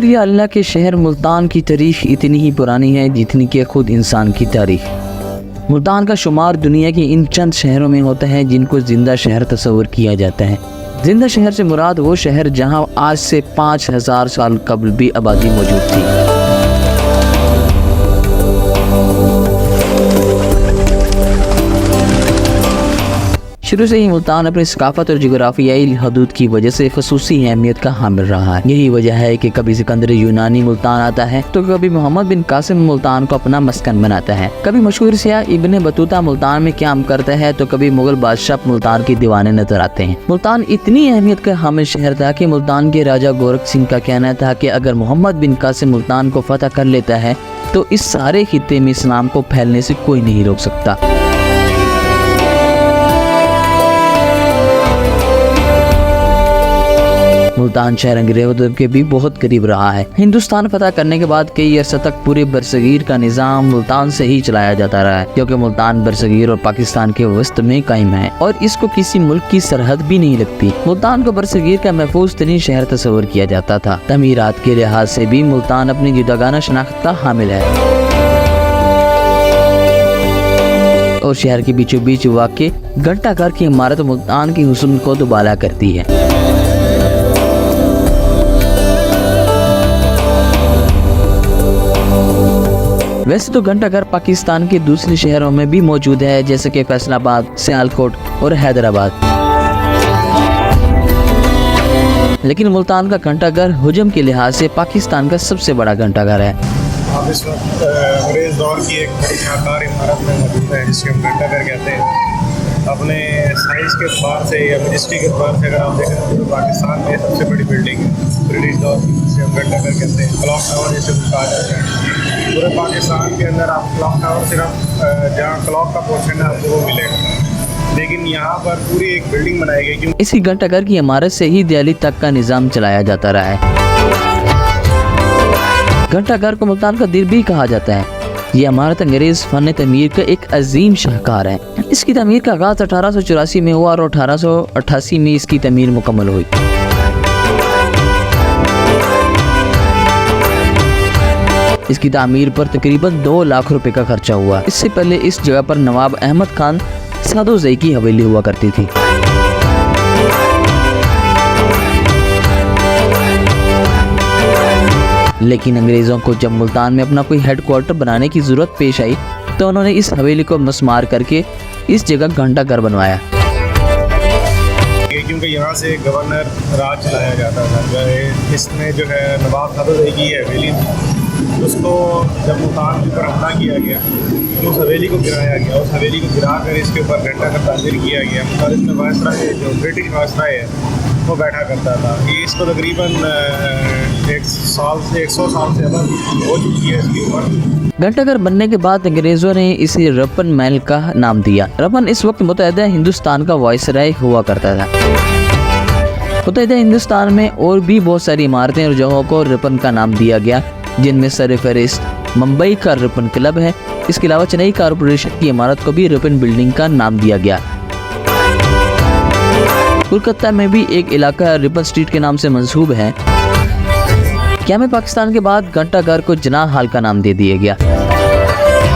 और ये अल्लाह के शहर मुल्तान की तारीख इतनी ही पुरानी है जितनी कि खुद इंसान की तारीख। मुल्तान का शुमार दुनिया के इन चंद शहरों में होता है जिनको जिंदा शहर तस्वर किया जाता है। जिंदा शहर से मुराद वो शहर जहां आज से 5000 साल कबल भी आबादी मौजूद थी। शुरू से ही मुल्तान अपनी सकाफत और जोग्राफियाई हदूद की वजह से खसूसी अहमियत का हामिल रहा है। यही वजह है कि कभी सिकंदर यूनानी मुल्तान आता है तो कभी मोहम्मद बिन कासिम मुल्तान को अपना मस्कन बनाता है। कभी मशहूर सियाह इब्ने बतूता मुल्तान में क़याम करता है तो कभी मुगल बादशाह मुल्तान के दीवाने नजर आते हैं। मुल्तान इतनी अहमियत का हामिल शहर था कि मुल्तान के राजा गोरख सिंह का कहना था कि अगर मोहम्मद बिन कासिम मुल्तान को फतह कर लेता है तो इस सारे खित्ते में इस्लाम को फैलने से कोई नहीं रोक सकता। मुल्तान शहर अंग्रेजों के भी बहुत करीब रहा है। हिंदुस्तान फतह करने के बाद कई अरसे तक पूरे बरसगीर का निज़ाम मुल्तान से ही चलाया जाता रहा है, क्योंकि मुल्तान बरसगीर और पाकिस्तान के वस्त में कायम है और इसको किसी मुल्क की सरहद भी नहीं लगती। मुल्तान को बरसगीर का महफूज तरीन शहर तस्वर किया जाता था। तमीरात के लिहाज से भी मुल्तान अपनी जुदागाना शनाख्त का हामिल है और शहर के बीचों बीच वाक़ घंटाघर की इमारत मुल्तान की हुस्न को दुबाला करती है। वैसे तो घंटाघर पाकिस्तान के दूसरे शहरों में भी मौजूद है, जैसे कि फैसलाबाद, सियालकोट और हैदराबाद, लेकिन मुल्तान का घंटाघर हुजम के लिहाज से पाकिस्तान का सबसे बड़ा घंटाघर है। आप इस वक्त अंग्रेज दौर की एक बड़ी शानदार इमारत में मौजूद है जिसके हम घंटाघर कहते हैं। अपने साइज़ के अतबार से या मिनिस्ट्री के अतबार से अगर आप देखें तो पाकिस्तान में सबसे बड़ी बिल्डिंग है ब्रिटिश दौर की, जिसे हम घंटाघर कहते हैं। क्लॉक टावर जिसे कहा जाता है। पूरे पाकिस्तान के अंदर आप क्लॉक टावर सिर्फ जहाँ क्लॉक का पोर्शन है आपको वो मिलेगा, लेकिन यहाँ पर पूरी एक बिल्डिंग बनाई गई क्योंकि इसी घंटाघर की इमारत से ही दिल्ली तक का निज़ाम चलाया जाता रहा है। घंटाघर को मुल्तान का दिल भी कहा जाता है। ये इमारत अंग्रेज फन तमीर का एक अजीम शाहकार है। इसकी तमीर का आगाज 1884 में हुआ और 1888 में इसकी तमीर मुकम्मल हुई। इसकी तामीर पर तकरीबन 2 लाख रुपए का खर्चा हुआ। इससे पहले इस जगह पर नवाब अहमद खान सादोज़ई की हवेली हुआ करती थी। लेकिन अंग्रेज़ों को जब मुल्तान में अपना कोई हेडक्वार्टर बनाने की ज़रूरत पेश आई तो उन्होंने इस हवेली को मस्मार करके इस जगह घंटाघर बनवाया, क्योंकि यहाँ से गवर्नर राज चलाया जाता था। इसमें जो है नवाब सादोज़ई की हवेली उसको जब मुल्तान के ऊपर हमला किया गया तो उस हवेली को गिराया गया। उस हवेली को गिरा कर इसके ऊपर घंटाघर तामीर किया गया और इसमें वायसराय जो ब्रिटिश वायसराय है वो बैठा करता था। ये इसको तकरीबन 100 साल से अलग हो चुकी है इसके ऊपर। घंटाघर बनने के बाद अंग्रेजों ने इसे रपन महल का नाम दिया। रपन इस वक्त मुत्तहिदा हिंदुस्तान का वायसराय हुआ करता था। मुत्तहिदा हिंदुस्तान में और भी बहुत सारी इमारतें और जगहों को रपन का नाम दिया गया, जिनमें सरफहरिस्त मुंबई का रिपन क्लब है। इसके अलावा चेन्नई कॉरपोरेशन की इमारत को भी रिपन बिल्डिंग का नाम दिया गया। कोलकाता में भी एक इलाका रिपन स्ट्रीट के नाम से मंसूब है। क़याम पाकिस्तान के बाद घंटाघर को जनाह हाल का नाम दे दिया गया।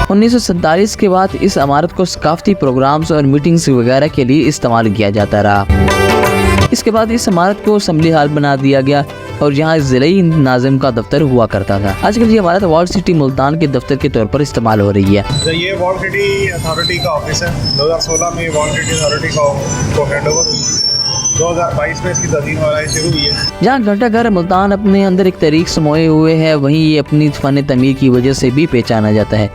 1947 के बाद इस इमारत को सकाफती प्रोग्राम्स और मीटिंग्स वगैरह के लिए इस्तेमाल किया जाता रहा। इसके बाद इस इमारत को असेंबली हाल बना दिया गया और यहाँ ज़िले नाज़िम का दफ्तर हुआ करता था। आजकल ये इमारत वॉल सिटी मुल्तान के दफ्तर के तौर पर इस्तेमाल हो रही है। ये वॉल सिटी अथॉरिटी का ऑफिस है। 2016 में वॉल सिटी अथॉरिटी को हैंडओवर हुई। 2022 में इसकी तज़ीम आराई शुरू हुई है। जहाँ घंटाघर मुल्तान अपने अंदर एक तारीख समाये हुए है, वहीं ये अपनी फन तमीर की वजह से भी पहचाना जाता है।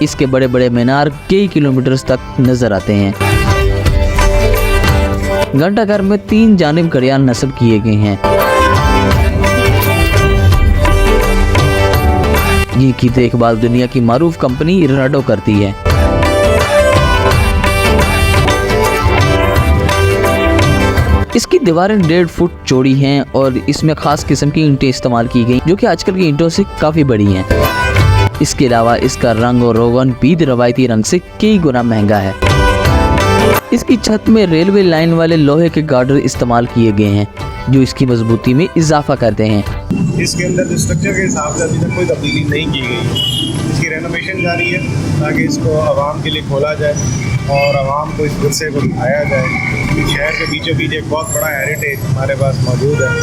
इसके बड़े बड़े मीनार कई किलोमीटर तक नजर आते हैं। घंटाघर में 3 जानिब घड़ियाल नस्ब किए गए हैं। जिनकी देखभाल दुनिया की मारूफ कंपनी राडो करती है। इसकी दीवारें 1.5 फुट चौड़ी हैं और इसमें खास किस्म की ईंटें इस्तेमाल की गई जो कि आजकल की ईंटों से काफ़ी बड़ी हैं। इसके अलावा इसका रंग और रोगन भी रवायती रंग से कई गुना महंगा है। इसकी छत में रेलवे लाइन वाले लोहे के गार्डर इस्तेमाल किए गए हैं जो इसकी मजबूती में इजाफा करते हैं। इसके अंदर जो स्ट्रक्चर के हिसाब से अभी तक कोई तब्दीली नहीं की गई है। इसकी रेनोवेशन जारी है ताकि इसको आवाम के लिए खोला जाए और आवाम को इस विरसे को दिखाया जाए। शहर के बीचों बीच एक बहुत बड़ा हेरिटेज हमारे पास मौजूद है।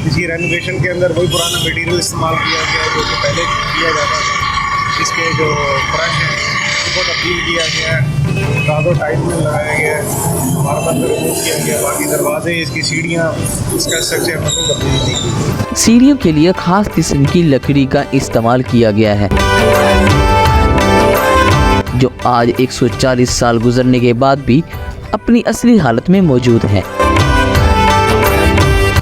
इसकी रेनोवेशन के अंदर वही पुराना मटीरियल इस्तेमाल किया गया है जो कि पहले किया जाता था। इसके जो फर्श हैं उनको तब्दील किया गया है, कादो टाइप में लगाया गया है, मार्बल में रिमूव किया गया। बाकी दरवाजे, इसकी सीढ़ियाँ, इसका स्ट्रक्चर मतलब तब्दील नहीं की। सीढ़ियों के लिए खास किस्म की लकड़ी का इस्तेमाल किया गया है जो आज 140 साल गुजरने के बाद भी अपनी असली हालत में मौजूद है।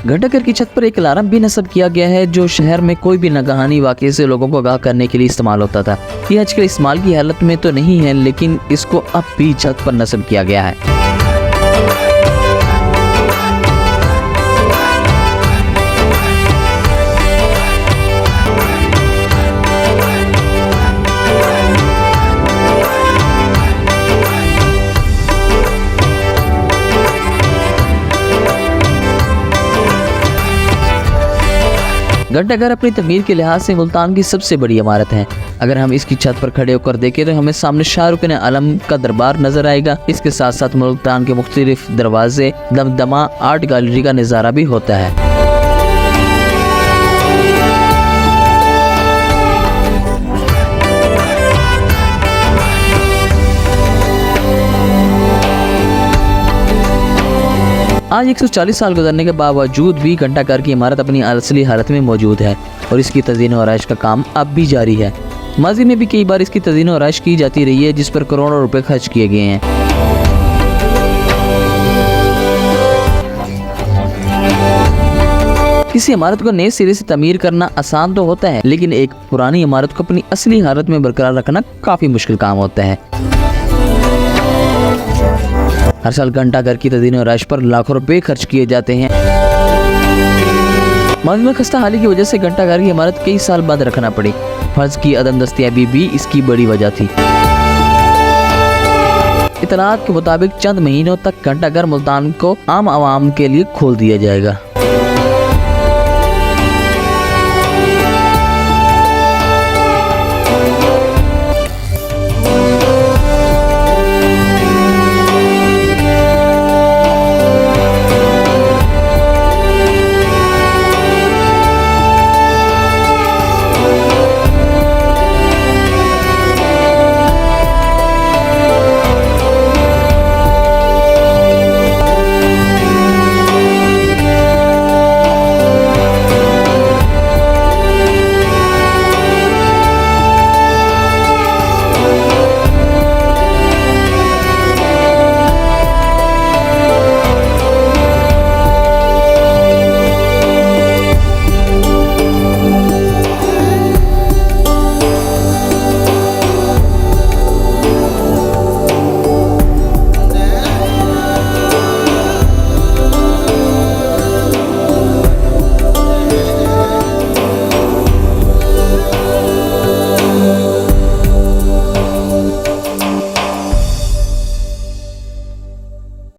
घंटाघर की छत पर एक अलार्म भी नस्ब किया गया है जो शहर में कोई भी नागहानी वाक़े से लोगों को आगाह करने के लिए इस्तेमाल होता था। ये आजकल इस्तेमाल की हालत में तो नहीं है, लेकिन इसको अब भी छत पर नस्ब किया गया है। घंटाघर अपनी तमीर के लिहाज से मुल्तान की सबसे बड़ी इमारत है। अगर हम इसकी छत पर खड़े होकर देखें तो हमें सामने शाहरुख आलम का दरबार नजर आएगा। इसके साथ साथ मुल्तान के मुख्तलिफ दरवाजे, दमदमा आर्ट गैलरी का नज़ारा भी होता है। आज 140 साल गुजरने के बावजूद भी घंटाघर की इमारत अपनी असली हालत में मौजूद है और इसकी तज़ीन और आराइश का काम अब भी जारी है। माजी में भी कई बार इसकी तज़ीन और आराइश की जाती रही है जिस पर करोड़ों रुपए खर्च किए गए हैं। किसी इमारत को नए सिरे से तमीर करना आसान तो होता है, लेकिन एक पुरानी इमारत को अपनी असली हालत में बरकरार रखना काफ़ी मुश्किल काम होता है। हर साल घंटाघर की तज़ीन और आराइश पर लाखों रुपए खर्च किए जाते हैं। माजी में खस्ता हाली की वजह से घंटाघर की इमारत कई साल बाद रखना पड़ी। फर्ज की अदम दस्तयाबी भी इसकी बड़ी वजह थी। इतलात के मुताबिक चंद महीनों तक घंटाघर मुल्तान को आम आवाम के लिए खोल दिया जाएगा।